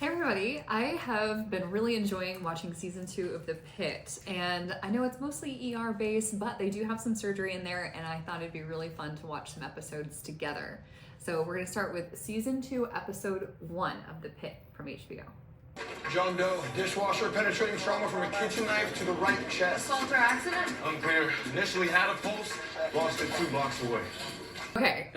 Hey everybody, I have been really enjoying watching season 2 of The Pitt, and I know it's mostly ER based, but they do have some surgery in there, and I thought it'd be really fun to watch some episodes together. So we're going to start with season 2, episode 1 of The Pitt from HBO. John Doe, dishwasher, penetrating trauma from a kitchen knife to the right chest. Assault or accident? Unclear. Initially had a pulse, lost it 2 blocks away. Okay,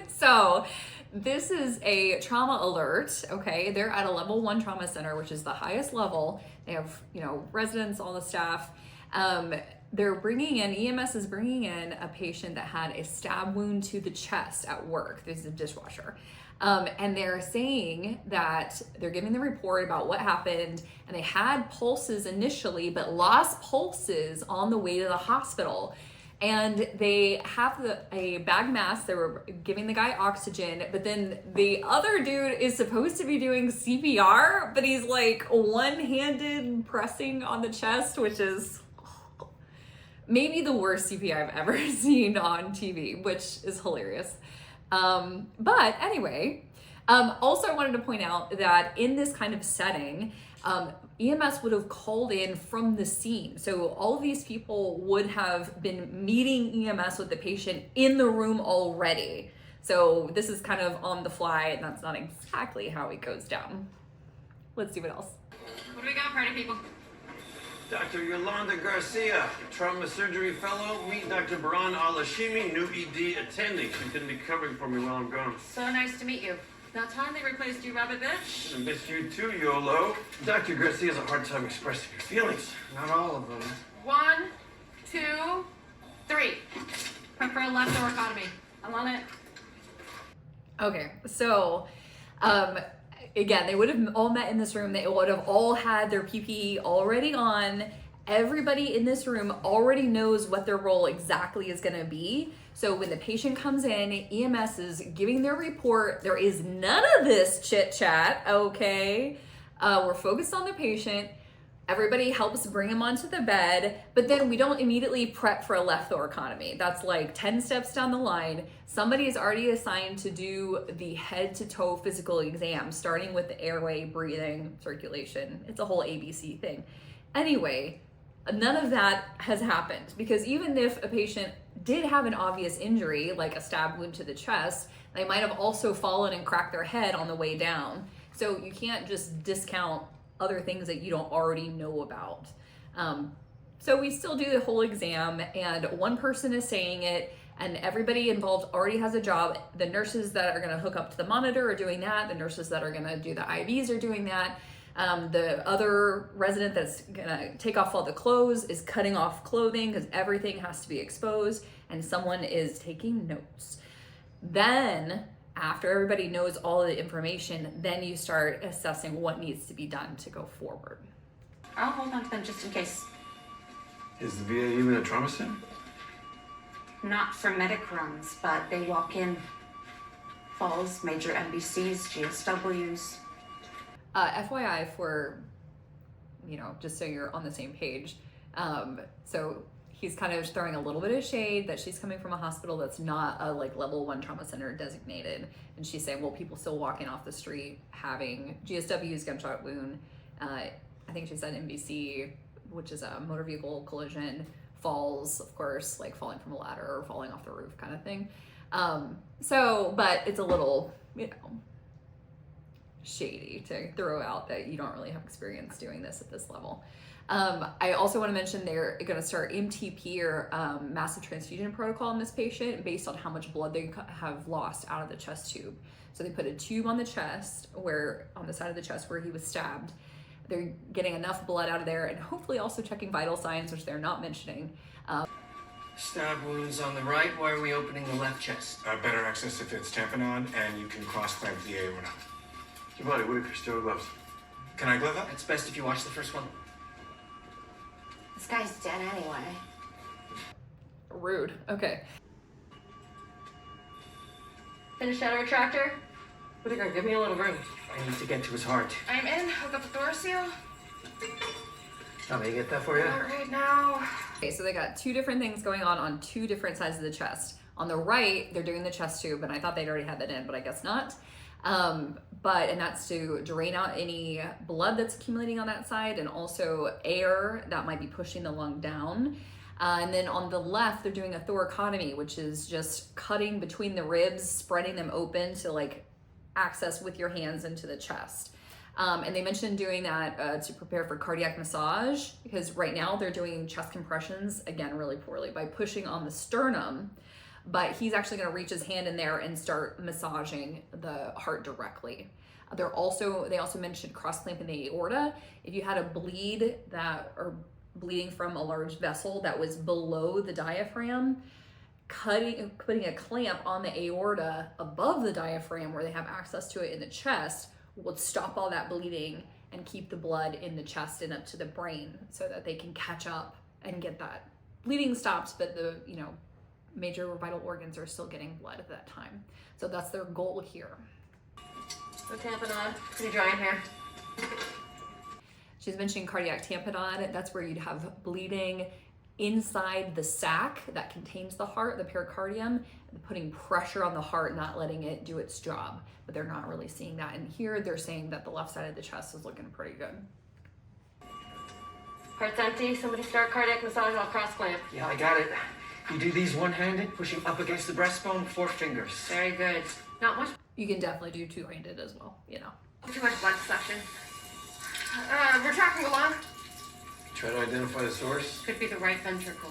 so this is a trauma alert, okay? They're at a level 1 trauma center, which is the highest level. They have, residents, all the staff. They're bringing in, EMS is bringing in a patient that had a stab wound to the chest at work. This is a dishwasher. And they're saying that they're giving the report about what happened, and they had pulses initially, but lost pulses on the way to the hospital. And they have a bag mask. They were giving the guy oxygen, but then the other dude is supposed to be doing CPR, but he's like one-handed pressing on the chest, which is maybe the worst CPR I've ever seen on TV, which is hilarious. But anyway, also I wanted to point out that in this kind of setting, EMS would have called in from the scene. So all of these people would have been meeting EMS with the patient in the room already. So this is kind of on the fly, and that's not exactly how it goes down. Let's see what else. What do we got, party people? Dr. Yolanda Garcia, trauma surgery fellow. Meet Dr. Baran Alashimi, new ED attending. She's going to be covering for me while I'm gone. So nice to meet you. Now time they replaced you, rabbit bitch. I miss you too, YOLO. Dr. Garcia has a hard time expressing her feelings. Not all of them. 1, 2, 3. Prep for a left thoracotomy. I'm on it. Okay, so again, they would have all met in this room. They would have all had their PPE already on. Everybody in this room already knows what their role exactly is going to be. So when the patient comes in, EMS is giving their report. There is none of this chit chat, okay? We're focused on the patient. Everybody helps bring him onto the bed, but then we don't immediately prep for a left thoracotomy. That's like 10 steps down the line. Somebody is already assigned to do the head to toe physical exam, starting with the airway, breathing, circulation. It's a whole ABC thing. Anyway, none of that has happened, because even if a patient did have an obvious injury, like a stab wound to the chest, they might have also fallen and cracked their head on the way down. So you can't just discount other things that you don't already know about. So we still do the whole exam, and one person is saying it, and everybody involved already has a job. The nurses that are gonna hook up to the monitor are doing that. The nurses that are gonna do the IVs are doing that. The other resident that's gonna take off all the clothes is cutting off clothing because everything has to be exposed, and someone is taking notes. Then, after everybody knows all the information, then you start assessing what needs to be done to go forward. I'll hold on to them just in case. Is the VA even a trauma center? Not for medic runs, but they walk in falls, major NBCs, GSWs. FYI for, just so you're on the same page. So he's kind of throwing a little bit of shade that she's coming from a hospital that's not a level 1 trauma center designated. And she's saying, well, people still walking off the street having GSWs, gunshot wound. I think she said NBC, which is a motor vehicle collision, falls, of course, like falling from a ladder or falling off the roof kind of thing. But it's a little, shady to throw out that you don't really have experience doing this at this level. I also want to mention they're going to start MTP, or massive transfusion protocol, on this patient based on how much blood they have lost out of the chest tube. So they put a tube on the chest, on the side of the chest where he was stabbed. They're getting enough blood out of there, and hopefully also checking vital signs, which they're not mentioning. Stab wounds on the right. Why are we opening the left chest? Better access if it's tamponade, and you can cross-clamp the aorta. Your body, Whitaker, still gloves. Can I glove that? It's best if you watch the first one. This guy's dead anyway. Rude. Okay. Finish that retractor. Whitaker, give me a little room. I need to get to his heart. I'm in. Hook up the door seal. Want me to get that for you? Not right now. Okay, so they got 2 different things going on 2 different sides of the chest. On the right, they're doing the chest tube, and I thought they'd already had that in, but I guess not. And that's to drain out any blood that's accumulating on that side, and also air that might be pushing the lung down. And then on the left, they're doing a thoracotomy, which is just cutting between the ribs, spreading them open to like access with your hands into the chest. And they mentioned doing that to prepare for cardiac massage, because right now they're doing chest compressions, again, really poorly, by pushing on the sternum. But he's actually going to reach his hand in there and start massaging the heart directly. They also mentioned cross-clamping the aorta. If you had a bleed or bleeding from a large vessel that was below the diaphragm, putting a clamp on the aorta above the diaphragm where they have access to it in the chest will stop all that bleeding and keep the blood in the chest and up to the brain so that they can catch up and get that bleeding stopped, but the major vital organs are still getting blood at that time. So that's their goal here. No tamponade. Pretty dry in here. She's mentioning cardiac tamponade. That's where you'd have bleeding inside the sac that contains the heart, the pericardium, putting pressure on the heart, not letting it do its job. But they're not really seeing that. And here they're saying that the left side of the chest is looking pretty good. Heart's empty. Somebody start cardiac massage. I'll cross clamp. Yeah, I got it. You do these one-handed, pushing up against the breastbone, 4 fingers. Very good. Not much. You can definitely do two-handed as well, Too much blood suction. We're tracking along. Try to identify the source, Could be the right ventricle.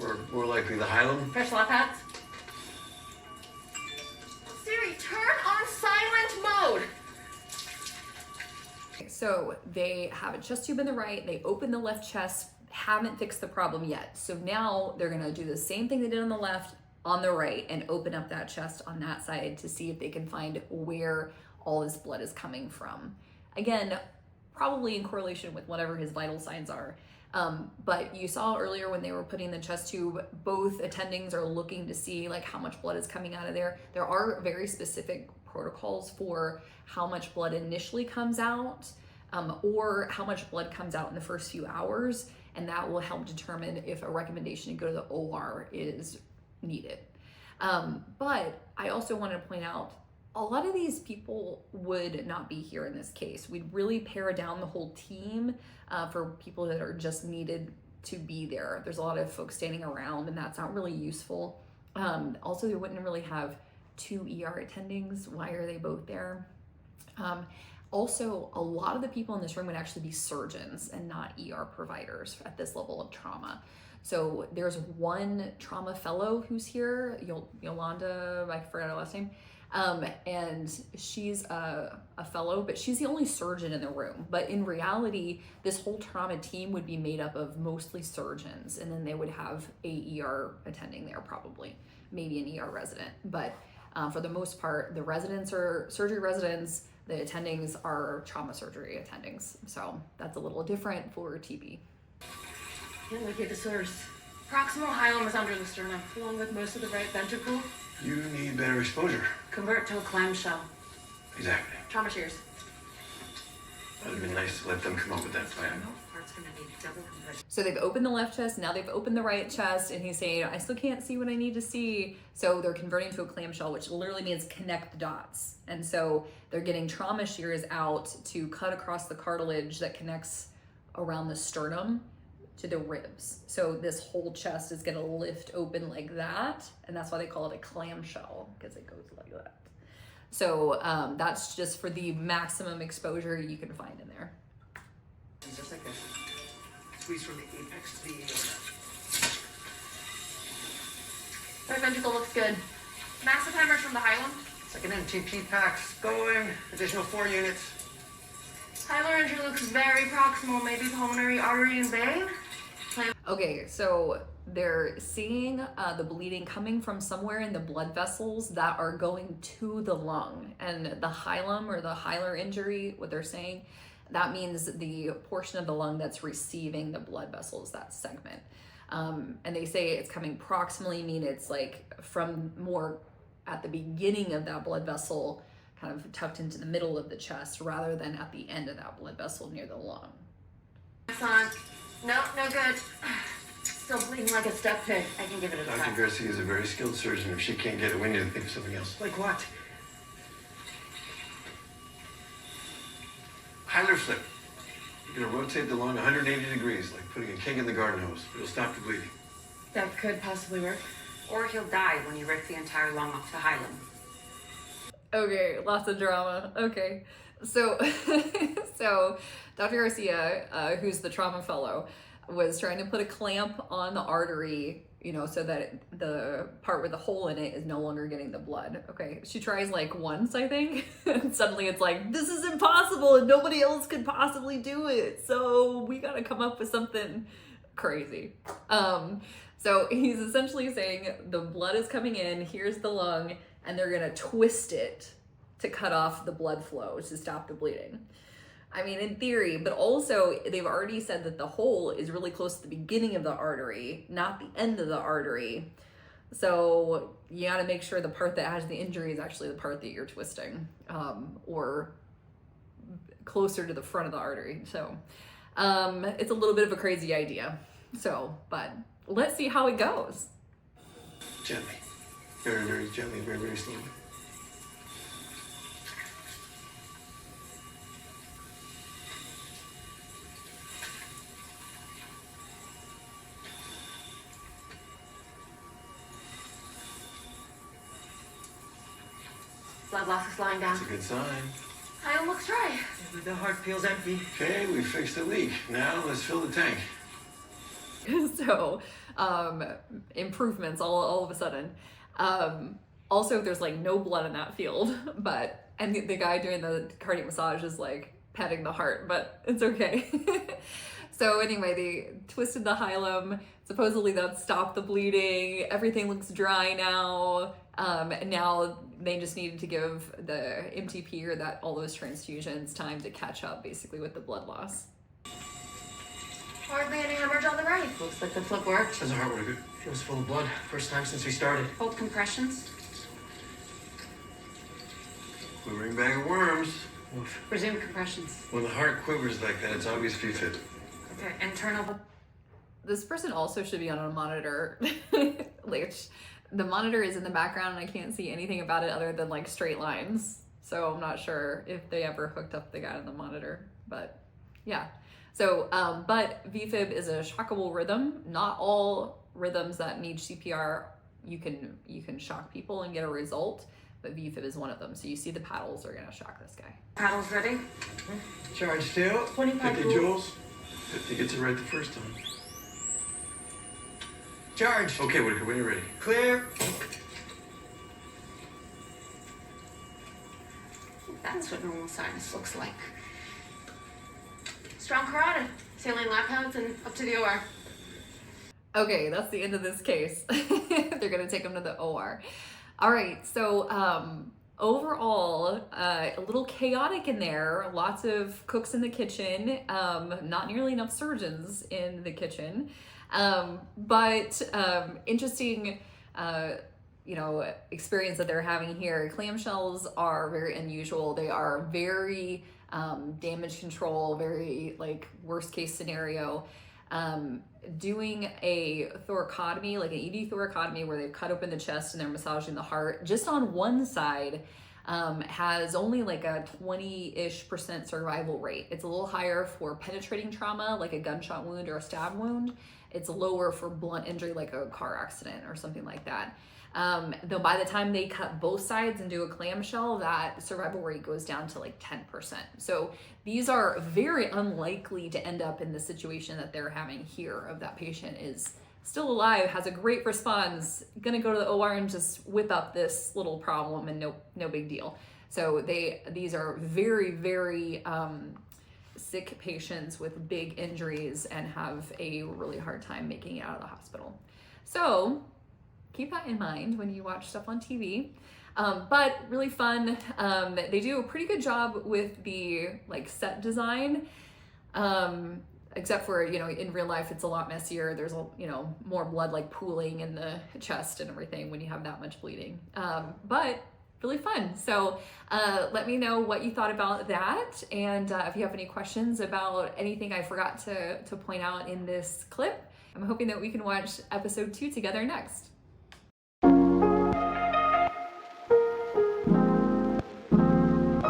or more likely the hilum. Press left pads. Siri, turn on silent mode. So they have a chest tube in the right, they open the left chest, haven't fixed the problem yet. So now they're gonna do the same thing they did on the left on the right and open up that chest on that side to see if they can find where all this blood is coming from. Again, probably in correlation with whatever his vital signs are. But you saw earlier when they were putting the chest tube, both attendings are looking to see like how much blood is coming out of there. There are very specific protocols for how much blood initially comes out, or how much blood comes out in the first few hours, and that will help determine if a recommendation to go to the OR is needed. But I also wanted to point out, a lot of these people would not be here in this case. We'd really pare down the whole team for people that are just needed to be there. There's a lot of folks standing around, and that's not really useful. Also, they wouldn't really have 2 ER attendings. Why are they both there? Also, a lot of the people in this room would actually be surgeons and not ER providers at this level of trauma. So there's one trauma fellow who's here, Yolanda, I forgot her last name. And she's a fellow, but she's the only surgeon in the room. But in reality, this whole trauma team would be made up of mostly surgeons, and then they would have a ER attending there probably, maybe an ER resident. But for the most part, the residents are surgery residents, the attendings are trauma surgery attendings. So that's a little different for TB. Yeah, look at the source. Proximal hilum is under the sternum, along with most of the right ventricle. You need better exposure. Convert to a clamshell. Exactly. Trauma shears. That would have been nice to let them come up with that plan. Heart's gonna need double compression. So they've opened the left chest, now they've opened the right chest, and he's saying, I still can't see what I need to see. So they're converting to a clamshell, which literally means connect the dots. And so they're getting trauma shears out to cut across the cartilage that connects around the sternum to the ribs. So this whole chest is gonna lift open like that, and that's why they call it a clamshell, because it goes like that. So that's just for the maximum exposure you can find in there. Just like this. Squeeze from the apex to the aorta. Right ventricle looks good. Massive hemorrhage from the hilum. Second MTP packs going. Additional 4 units. Hilar injury looks very proximal, maybe pulmonary artery and vein. Okay, so they're seeing the bleeding coming from somewhere in the blood vessels that are going to the lung. And the hilum or the hilar injury, what they're saying, that means the portion of the lung that's receiving the blood vessels, that segment. And they say it's coming proximally, mean it's like from more at the beginning of that blood vessel, kind of tucked into the middle of the chest, rather than at the end of that blood vessel near the lung. Son. No, no good. Still bleeding like a step pig. I can give it a Dr. try. Garcia is a very skilled surgeon. If she can't get it, we need to think of something else. Like what? Hyler flip. You're gonna rotate the lung 180 degrees, like putting a kink in the garden hose. It'll stop the bleeding. That could possibly work. Or he'll die when you rip the entire lung off the hilum. Okay, lots of drama. Okay, so so Dr. Garcia, who's the trauma fellow, was trying to put a clamp on the artery, you know, so that the part with the hole in it is no longer getting the blood. Okay, she tries like once, I think, and suddenly it's like, this is impossible and nobody else could possibly do it. So we gotta come up with something crazy. So he's essentially saying the blood is coming in, here's the lung, and they're gonna twist it to cut off the blood flow to stop the bleeding. I mean, in theory, but also they've already said that the hole is really close to the beginning of the artery, not the end of the artery. So you gotta make sure the part that has the injury is actually the part that you're twisting, or closer to the front of the artery. So it's a little bit of a crazy idea. So, but let's see how it goes. Gently. Very, very gently, very, very slowly. Blood loss is slowing down. That's a good sign. Hilum looks dry. The heart feels empty. Okay, we fixed the leak. Now let's fill the tank. So improvements all of a sudden. Also, there's like no blood in that field, but and the guy doing the cardiac massage is like petting the heart, but it's okay. So anyway, they twisted the hilum. Supposedly that stopped the bleeding. Everything looks dry now. And now they just needed to give the MTP, or that all those transfusions, time to catch up basically with the blood loss. Hard landing hemorrhage on the right. Looks like the flip worked. How's the heart working? Feels full of blood. First time since we started. Hold compressions. Quivering bag of worms. Oof. Resume compressions. When the heart quivers like that, it's obvious VFib. Okay, internal. This person also should be on a monitor. Like, the monitor is in the background and I can't see anything about it other than like straight lines. So I'm not sure if they ever hooked up the guy on the monitor, but yeah. So, but VFib is a shockable rhythm. Not all rhythms that need CPR, you can shock people and get a result, but VFib is one of them. So you see the paddles are gonna shock this guy. Paddles ready? Charge two. 25 50 joules. 50 gets it right the first time. Charge. Okay, Whitaker, when you're ready. Clear. That's what normal sinus looks like. Strong carotid. Saline lap pads and up to the OR. Okay, that's the end of this case. They're gonna take him to the OR. All right, so overall, a little chaotic in there. Lots of cooks in the kitchen, not nearly enough surgeons in the kitchen. But interesting, experience that they're having here. Clamshells are very unusual. They are very damage control, very like worst case scenario. Doing a thoracotomy, like an ED thoracotomy, where they've cut open the chest and they're massaging the heart, just on one side, has only like a 20-ish% survival rate. It's a little higher for penetrating trauma, like a gunshot wound or a stab wound. It's lower for blunt injury, like a car accident or something like that. Though by the time they cut both sides and do a clamshell, that survival rate goes down to like 10%. So these are very unlikely to end up in the situation that they're having here, of that patient is still alive, has a great response, gonna go to the OR and just whip up this little problem and no big deal. So these are very, very sick patients with big injuries and have a really hard time making it out of the hospital. So keep that in mind when you watch stuff on TV. But really fun. They do a pretty good job with the like set design, except for, in real life, it's a lot messier. There's, more blood like pooling in the chest and everything when you have that much bleeding. But really fun. So let me know what you thought about that. And if you have any questions about anything I forgot to point out in this clip, I'm hoping that we can watch episode 2 together next.